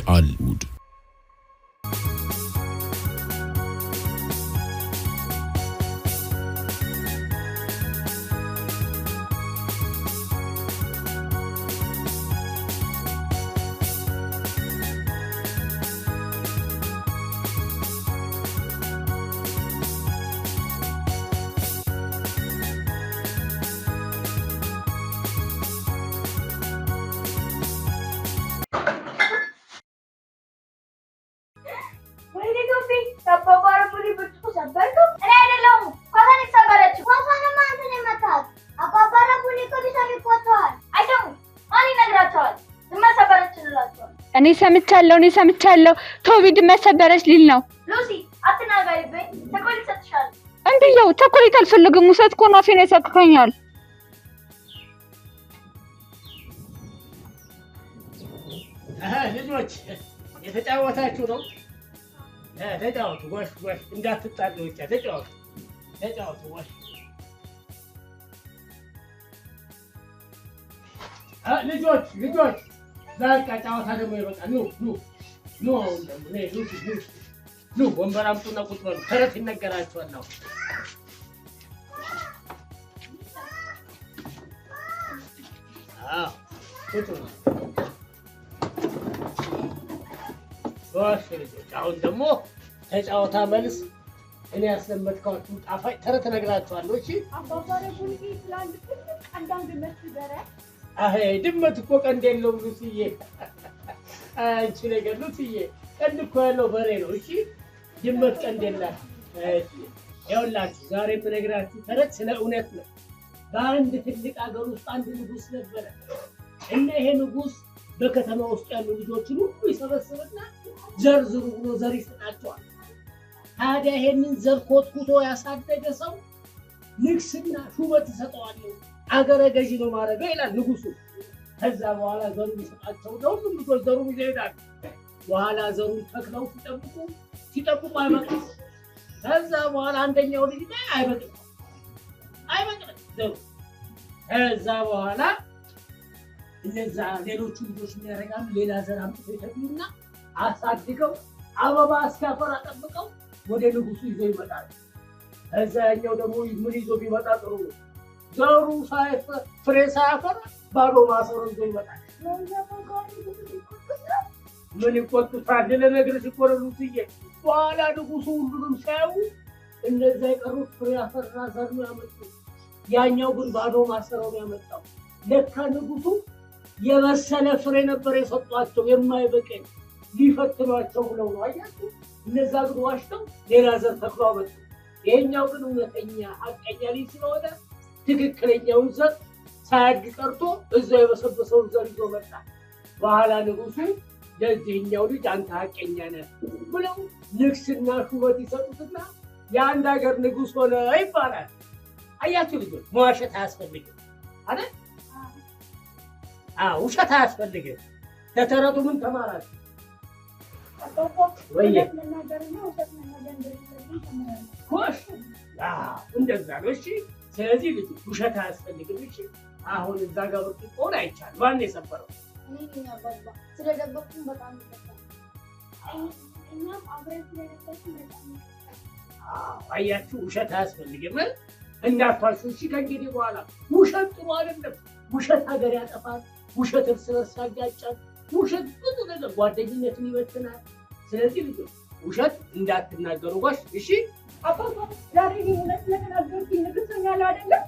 ቃልድ እኔ ሰምቻለሁ ቶቢድ መሰበረች ሊል ነው ሉሲ አትናገሪብኝ ተቆልት ሰጥሻል እንዴው ተቆልት አልፈልግም ሙሰት ኮ ነው አፌን ያሳክከኛል ልጆች የተጫወታችሁ ነው ተጫወቱ ጎሽ እንዳትጣሉ ብቻ ተጫወቱ ጎሽ ልጆች በቃ ጫወታ ደግሞ ይበቃል ኑ አሁን ደግሞ ኑ ወንበር አምጡና ቁጭ በሉ ተረት ይነገራችኋል ነው ቁጭ በሉ ጎሽ ልጆች አሁን ደግሞ ተጫወታ መልስ እኔ ያስለመድኳችሁ ጣፋጭ ተረት እነግራችኋለሁ እሺ አባባረ ቡልጊ ፕላን ቀንዳም ድመት በረ ድመት እኮ ቀንድ የለውም ሉሲዬ አንቺ ነገር ሉሲዬ ቀንድ እኮ ያለው በሬ ነው እሺ ድመት ቀንድ የላት ይኸውላችሁ ዛሬ የምነግራችሁ ተረት ስለ እውነት ነው በአንድ ትልቅ ሀገር ውስጥ አንድ ንጉስ ነበረ እና ይሄ ንጉስ በከተማ ውስጥ ያሉ ልጆችን ሁሉ ይሰበስብና ዘርዝሩ ብሎ ዘር ይሰጣቸዋል ታዲያ ይሄንን ዘር ኮትኩቶ ያሳደገ ሰው ንግስና ሹመት ይሰጠዋል አገረ ገዢ ነው ማረገ ይላል ንጉሱ ከዛ በኋላ ዘሩ ይሰጣቸው ነው ሁሉም ልጆች ዘሩ ይሄዳል በኋላ ዘሩ ተክለው ሲጠብቁ አይበቅም ከዛ በኋላ አንደኛው ልጅ አይበቅም ዘሩ ከዛ በኋላ እነዛ ሌሎቹ ልጆች ምን ያደርጋሉ ሌላ ዘር አምጥተው ይተክሉና አሳድገው አበባ እስኪያፈራ ጠብቀው ወደ ንጉሱ ይዞ ይመጣል ከዛኛው ደግሞ ምን ይዞ ቢመጣ ጥሩ ነው ዘሩ ፍሬ ሳያፈራ ባዶ ማሰሮ ይዞ ይመጣል ምን ይቆጡታል ለነገርሽ እኮ ነው ሉሲዬ በኋላ ንጉሱ ሁሉንም ሳያዩ እነዛ የቀሩት ፍሬ ያፈራ ዘር ነው ያመጡት ያኛው ግን ባዶ ማሰሮ ነው ያመጣው ለካ ንጉሱ የበሰለ ፍሬ ነበር የሰጧቸው የማይበቀኝ ሊፈትኗቸው ብለው ነው አያችሁ እነዛ ግን ዋሽተው ሌላ ዘር ተክሎ አመጡ ይሄኛው ግን እውነተኛ ሐቀኛ ልጅ ስለሆነ ትክክለኛውን ዘር ሳያድግ ቀርቶ እዛው የበሰበሰውን ዘር ይዞ መጣ በኋላ ንጉሱ ለዚህኛው ልጅ አንተ ሐቀኛ ነህ ብለው ንግስና ሹመት ይሰጡትና የአንድ ሀገር ንጉስ ሆነ ይባላል አያችሁ ልጆች መዋሸት አያስፈልግም አይደል ውሸት አያስፈልግም ተተረቱ ምን ተማራችሁ ወይ ኮሽ እንደዛ ነው እሺ ስለዚህ ልጅ ውሸት አያስፈልግም እሺ አሁን እዛ ጋር ብትቆን አይቻል ማን የሰበረው እኔ አባባ ስለደበቅኩኝ በጣም ይፈታል እኛም አብረን ስለደበቅኩኝ በጣም አያችሁ ውሸት አያስፈልግም እንዳትዋሹ እሺ ከእንግዲህ በኋላ ውሸት ጥሩ አይደለም ውሸት ሀገር ያጠፋል ውሸት እርስ በርስ ያጋጫል ውሸት ብዙ ነገር ጓደኝነትን ይበትናል ስለዚህ ልጆች ውሸት እንዳትናገሩ ጋሽ እሺ አባባ ዛሬ እውነት ስለተናገርኩኝ ንግስት ያለ አይደለም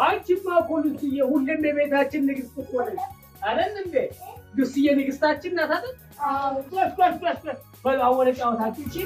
አንቺማ እኮ ሉሲዬ ሁሌም የቤታችን ንግስት እኮ ነሽ አይደል እንዴ ሉሲዬ ንግስታችን ናት አይደል ጎሽ በሉ አሁን ጫወታችሁ እሺ